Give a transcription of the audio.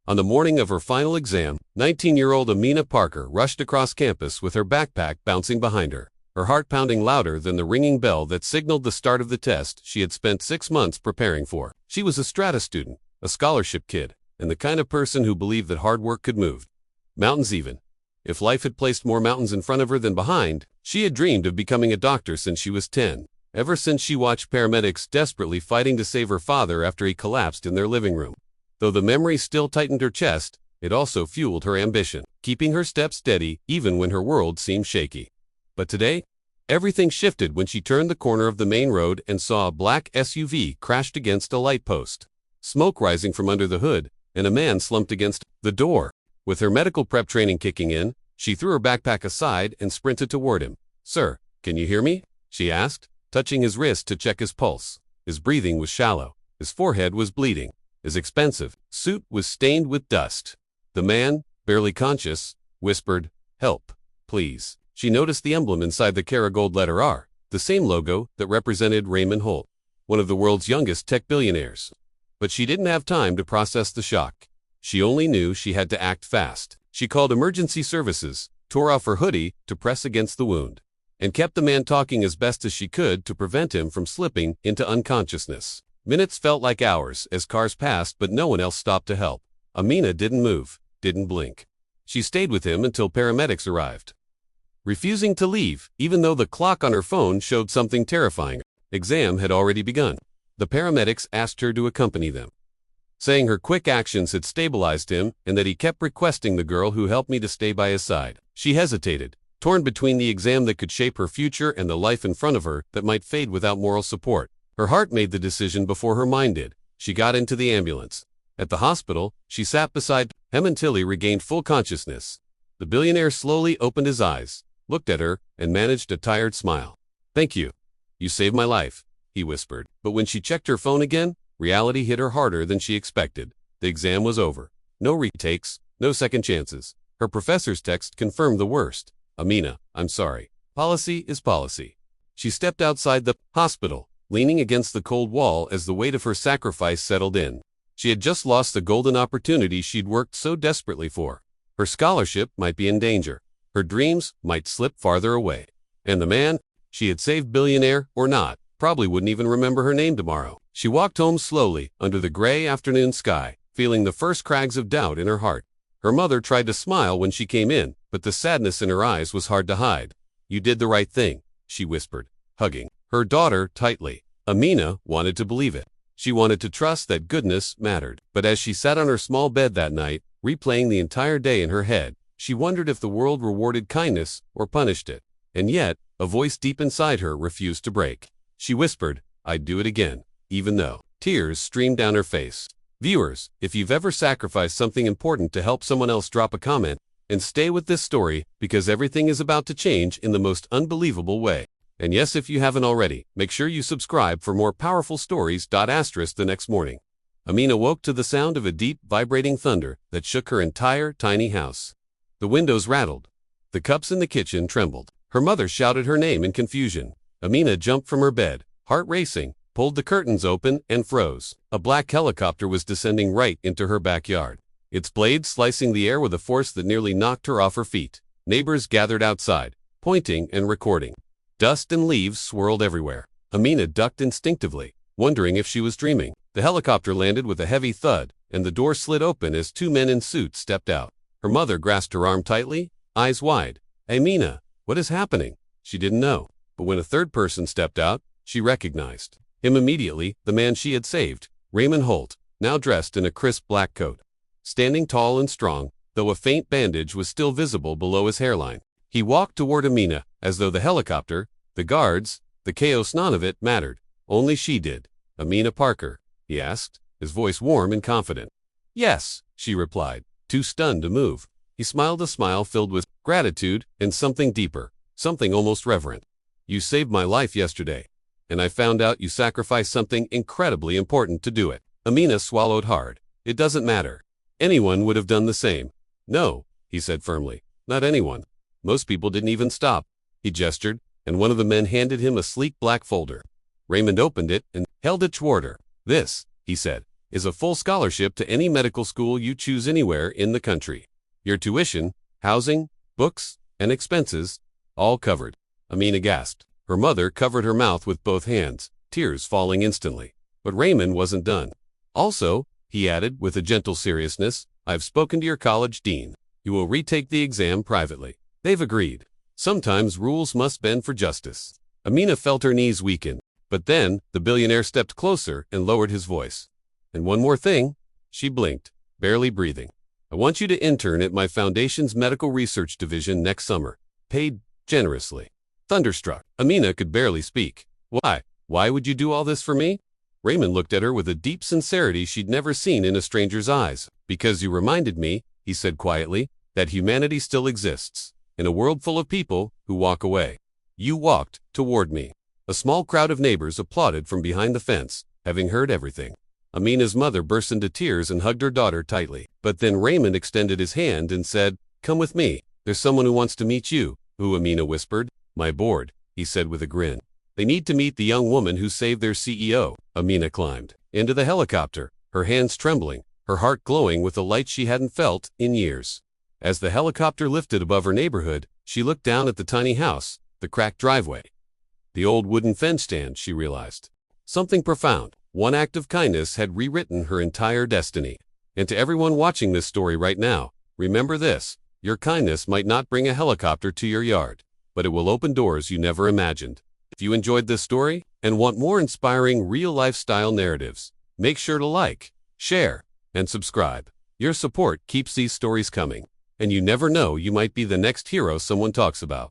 On the morning of her final exam, 19-year-old Amina Parker rushed across campus with her backpack bouncing behind her, her heart pounding louder than the ringing bell that signaled the start of the test she had spent 6 months preparing for. She was a strata student, a scholarship kid, and the kind of person who believed that hard work could move mountains even. If life had placed more mountains in front of her than behind, she had dreamed of becoming a doctor since she was 10. Ever since she watched paramedics desperately fighting to save her father after he collapsed in their living room. Though the memory still tightened her chest, it also fueled her ambition, keeping her steps steady even when her world seemed shaky. But today, everything shifted when she turned the corner of the main road and saw a black SUV crashed against a light post. Smoke rising from under the hood, and a man slumped against the door. With her medical prep training kicking in, she threw her backpack aside and sprinted toward him. "Sir, can you hear me?" she asked, touching his wrist to check his pulse. His breathing was shallow. His forehead was bleeding. His expensive suit was stained with dust. The man, barely conscious, whispered, "Help, please." She noticed the emblem inside the Caragold letter R, the same logo that represented Raymond Holt, one of the world's youngest tech billionaires. But she didn't have time to process the shock. She only knew she had to act fast. She called emergency services, tore off her hoodie to press against the wound, and kept the man talking as best as she could to prevent him from slipping into unconsciousness. Minutes felt like hours as cars passed, but no one else stopped to help. Amina didn't move, didn't blink. She stayed with him until paramedics arrived, refusing to leave, even though the clock on her phone showed something terrifying. Exam had already begun. The paramedics asked her to accompany them, saying her quick actions had stabilized him and that he kept requesting the girl who helped me to stay by his side. She hesitated, torn between the exam that could shape her future and the life in front of her that might fade without moral support. Her heart made the decision before her mind did. She got into the ambulance. At the hospital, she sat beside him until he regained full consciousness. The billionaire slowly opened his eyes, looked at her, and managed a tired smile. "Thank you. You saved my life," he whispered. But when she checked her phone again, reality hit her harder than she expected. The exam was over. No retakes, no second chances. Her professor's text confirmed the worst. "Amina, I'm sorry. Policy is policy." She stepped outside the hospital, leaning against the cold wall as the weight of her sacrifice settled in. She had just lost the golden opportunity she'd worked so desperately for. Her scholarship might be in danger. Her dreams might slip farther away. And the man she had saved, billionaire or not, probably wouldn't even remember her name tomorrow. She walked home slowly under the gray afternoon sky, feeling the first crags of doubt in her heart. Her mother tried to smile when she came in, but the sadness in her eyes was hard to hide. "You did the right thing," she whispered, hugging her daughter tightly. Amina wanted to believe it. She wanted to trust that goodness mattered. But as she sat on her small bed that night, replaying the entire day in her head, she wondered if the world rewarded kindness or punished it. And yet, a voice deep inside her refused to break. She whispered, "I'd do it again," even though tears streamed down her face. Viewers, if you've ever sacrificed something important to help someone else, drop a comment and stay with this story, because everything is about to change in the most unbelievable way. And yes, if you haven't already, make sure you subscribe for more powerful stories. The next morning, Amina woke to the sound of a deep, vibrating thunder that shook her entire tiny house. The windows rattled. The cups in the kitchen trembled. Her mother shouted her name in confusion. Amina jumped from her bed, heart racing, pulled the curtains open, and froze. A black helicopter was descending right into her backyard, its blades slicing the air with a force that nearly knocked her off her feet. Neighbors gathered outside, pointing and recording. Dust and leaves swirled everywhere. Amina ducked instinctively, wondering if she was dreaming. The helicopter landed with a heavy thud, and the door slid open as two men in suits stepped out. Her mother grasped her arm tightly, eyes wide. "Amina, what is happening?" She didn't know. But when a third person stepped out, she recognized him immediately, the man she had saved, Raymond Holt, now dressed in a crisp black coat. Standing tall and strong, though a faint bandage was still visible below his hairline. He walked toward Amina, as though the helicopter, the guards, the chaos, none of it mattered. Only she did. "Amina Parker?" he asked, his voice warm and confident. "Yes," she replied, too stunned to move. He smiled a smile filled with gratitude and something deeper, something almost reverent. "You saved my life yesterday, and I found out you sacrificed something incredibly important to do it." Amina swallowed hard. "It doesn't matter. Anyone would have done the same." "No," he said firmly, "not anyone. Most people didn't even stop." He gestured, and one of the men handed him a sleek black folder. Raymond opened it and held it toward her. "This," he said, is a full scholarship to any medical school you choose anywhere in the country. Your tuition, housing, books, and expenses, all covered. Amina gasped. Her mother covered her mouth with both hands, tears falling instantly. But Raymond wasn't done. Also, he added with a gentle seriousness, I've spoken to your college dean. You will retake the exam privately. They've agreed. Sometimes rules must bend for justice. Amina felt her knees weaken. But then, the billionaire stepped closer and lowered his voice. And one more thing. She blinked, barely breathing. I want you to intern at my foundation's medical research division next summer. Paid generously. Thunderstruck, Amina could barely speak. Why? Why would you do all this for me? Raymond looked at her with a deep sincerity she'd never seen in a stranger's eyes. Because you reminded me, he said quietly, that humanity still exists, in a world full of people who walk away. You walked toward me. A small crowd of neighbors applauded from behind the fence, having heard everything. Amina's mother burst into tears and hugged her daughter tightly. But then Raymond extended his hand and said, Come with me. There's someone who wants to meet you. Who? Amina whispered. My board, he said with a grin. They need to meet the young woman who saved their CEO. Amina climbed into the helicopter, her hands trembling, her heart glowing with a light she hadn't felt in years. As the helicopter lifted above her neighborhood, she looked down at the tiny house, the cracked driveway, the old wooden fence stand, she realized. Something profound. One act of kindness had rewritten her entire destiny. And to everyone watching this story right now, remember this. Your kindness might not bring a helicopter to your yard, but it will open doors you never imagined. If you enjoyed this story and want more inspiring real lifestyle narratives, make sure to like, share, and subscribe. Your support keeps these stories coming, and you never know, you might be the next hero someone talks about.